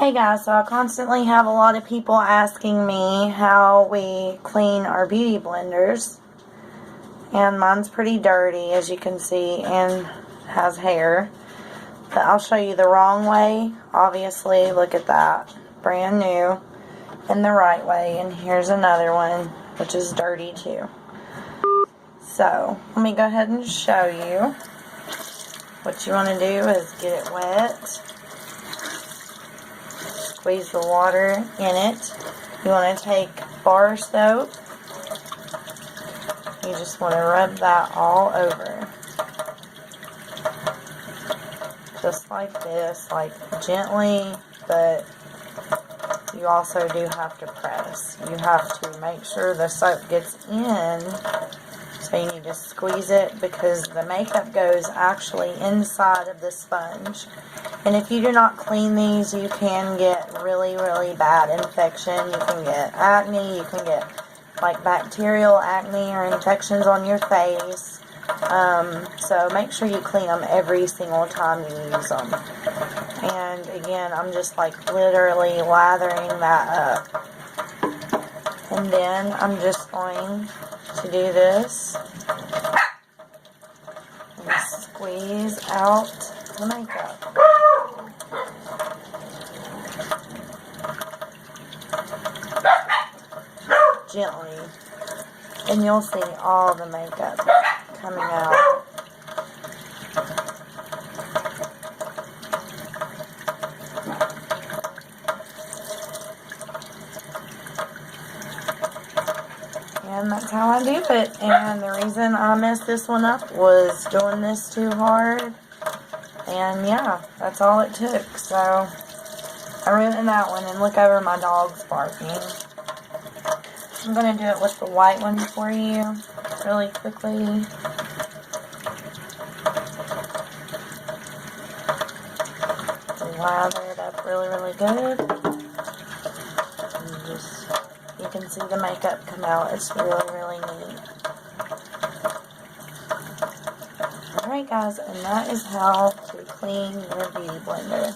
Hey guys, so I constantly have a lot of people asking me how we clean our beauty blenders, and mine's pretty dirty as you can see and has hair, but I'll show you the wrong way. Obviously, look at that, brand new, and the right way, and here's another one which is dirty too. So let me go ahead and show you. What you want to do is get it wet. Squeeze the water in it. You want to take bar soap. You just want to rub that all over. Just like this, like gently, but you also do have to press. You have to make sure the soap gets in. So you need to squeeze it because the makeup goes actually inside of the sponge. And if you do not clean these, you can get really, really bad infection. You can get acne, you can get like bacterial acne or infections on your face. So make sure you clean them every single time you use them. And again, I'm just like literally lathering that up. And then I'm just going to do this and squeeze out the makeup. Gently, and you'll see all the makeup coming out. And that's how I do it. And the reason I messed this one up was doing this too hard. And yeah, that's all it took. So I ruined that one, and look over, my dog's barking. I'm going to do it with the white one for you really quickly. Lather it up really, really good. And you can see the makeup come out. It's really, really neat. Alright guys, and that is how to clean your beauty blender.